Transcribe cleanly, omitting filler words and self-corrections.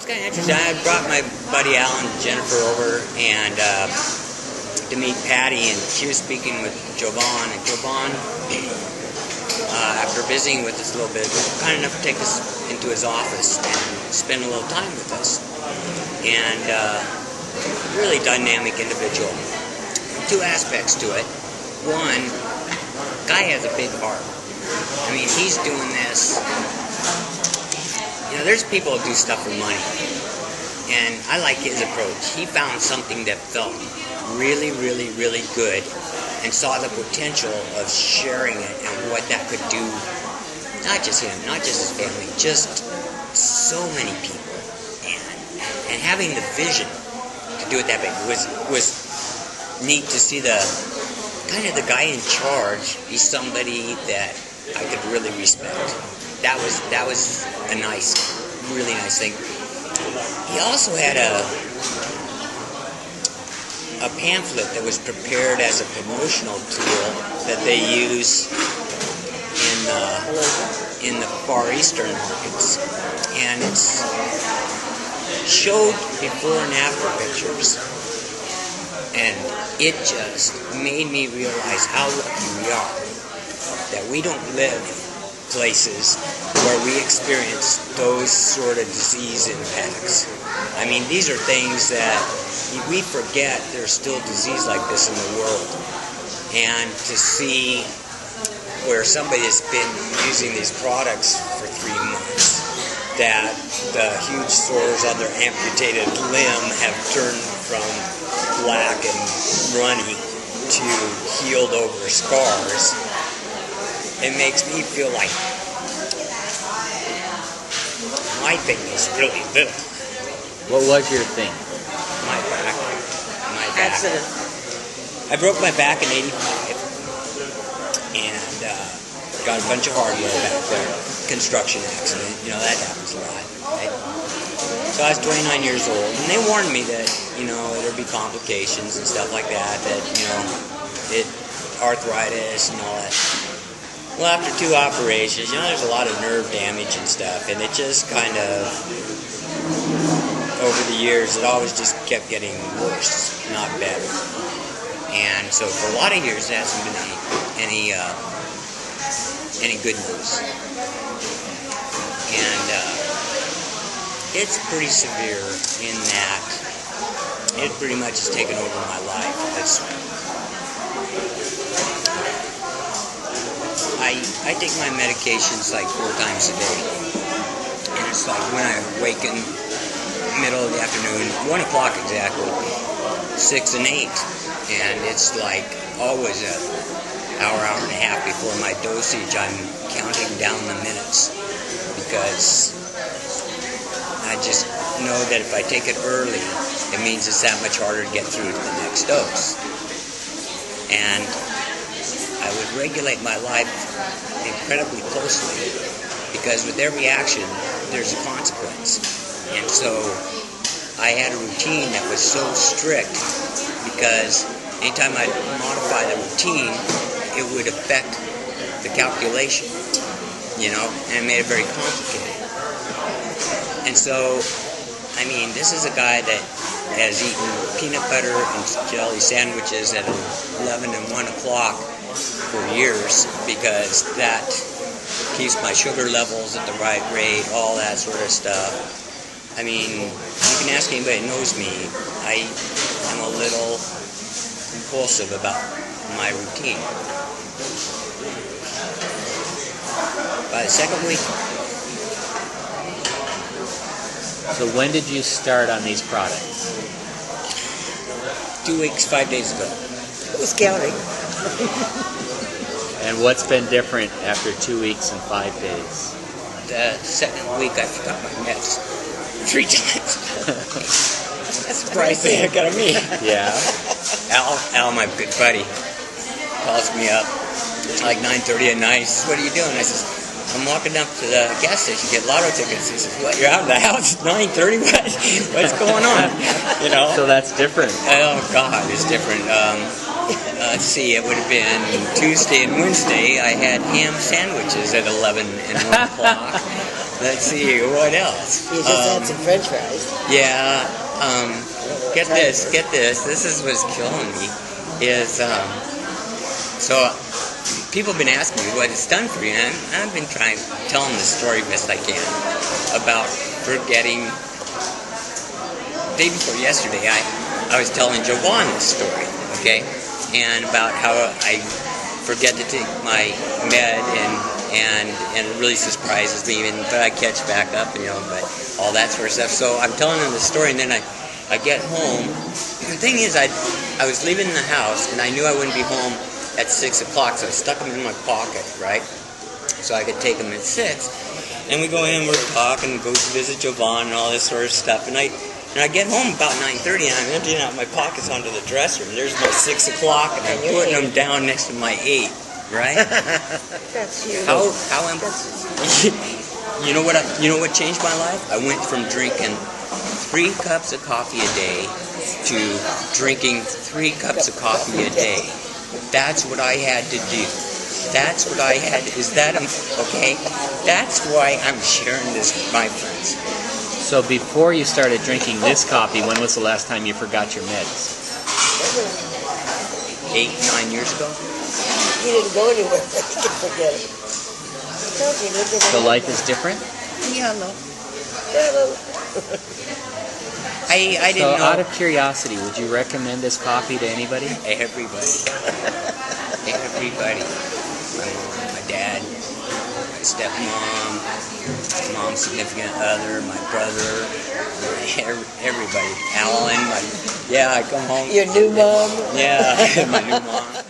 it's kind of interesting. I brought my buddy Alan and Jennifer over and to meet Patty, and she was speaking with Jovan, and Jovan, after visiting with us a little bit, was kind enough to take us into his office and spend a little time with us. And really dynamic individual. Two aspects to it. One, guy has a big heart. I mean, he's doing this. You know, there's people who do stuff for money, and I like his approach. He found something that felt really, really, really good, and saw the potential of sharing it and what that could do. Not just him, not just his family, just so many people, and having the vision to do it that big was neat to see the kind of the guy in charge be somebody that I could really respect. That was a nice, really nice thing. He also had a pamphlet that was prepared as a promotional tool that they use in the Far Eastern markets, and it's showed before and after pictures, and it just made me realize how lucky we are that we don't live places where we experience those sort of disease impacts. I mean, these are things that we forget there's still disease like this in the world. And to see where somebody has been using these products for 3 months, that the huge sores on their amputated limb have turned from black and runny to healed over scars, it makes me feel like my thing is really little. What was your thing? My back. Accident. I broke my back in '85 and got a bunch of hardware back there. Construction accident, you know, that happens a lot. Right? So I was 29 years old, and they warned me that, you know, there'd be complications and stuff like that, you know, arthritis and all that. Well, after 2 operations, you know, there's a lot of nerve damage and stuff, and it just kind of, over the years, it always just kept getting worse, not better. And so for a lot of years, there hasn't been any good news. And it's pretty severe in that it pretty much has taken over my life. I take my medications like 4 times a day. And it's like when I awaken, middle of the afternoon, 1 o'clock exactly, 6 and 8. And it's like always an hour and a half before my dosage. I'm counting down the minutes because I just know that if I take it early, it means it's that much harder to get through to the next dose. And I would regulate my life incredibly closely because with every action, there's a consequence. And so I had a routine that was so strict because anytime I modify the routine, it would affect the calculation, you know, and it made it very complicated. And so, I mean, this is a guy that has eaten peanut butter and jelly sandwiches at 11 and 1 o'clock for years because that keeps my sugar levels at the right rate, all that sort of stuff. I mean, you can ask anybody who knows me, I am a little compulsive about my routine. By the second week. So when did you start on these products? 2 weeks, 5 days ago. Who's counting? And what's been different after 2 weeks and 5 days? The second week I forgot my meds 3 times. That's the price they got of me. Yeah. Al, my good buddy, calls me up. It's like 9:30 at night. He says, "What are you doing?" I says, "I'm walking up to the gas station to get lotto tickets." He says, "What? You're out of the house at 9:30? What's going on?" You know. So that's different. Oh God, it's different. Let's see. It would have been Tuesday and Wednesday. I had ham sandwiches at 11 and 1 o'clock. Let's see, what else? You just had some French fries. Yeah, get this. This is what's killing me. So people have been asking me what it's done for you, and I've been trying to tell them the story best I can about forgetting. The day before yesterday, I was telling Jovan this story, okay, and about how I forget to take my med, and it really surprises me, but I catch back up, but all that sort of stuff. So I'm telling them the story, and then I get home. The thing is, I was leaving the house, and I knew I wouldn't be home at 6 o'clock, so I stuck them in my pocket, right, so I could take them at 6. And we go in, we're talking, go visit Jovan and all this sort of stuff, and I get home about 9:30, and I'm emptying out my pockets onto the dresser, and there's my 6 o'clock, and I'm putting them down next to my 8, right? That's huge. You know what changed my life? I went from drinking 3 cups of coffee a day to drinking 3 cups of coffee a day. That's what I had to do. That's what I had. Okay? That's why I'm sharing this with my friends. So before you started drinking this coffee, when was the last time you forgot your meds? 8, 9 years ago. You didn't go anywhere. You can forget it. So life is different? Yeah, no. Yeah, I didn't know. So out of curiosity, would you recommend this coffee to anybody? Everybody. Everybody. My mom, my dad, my stepmom, my mom's significant other, my brother, everybody. Alan, I come home. Your new mom. Yeah, my new mom.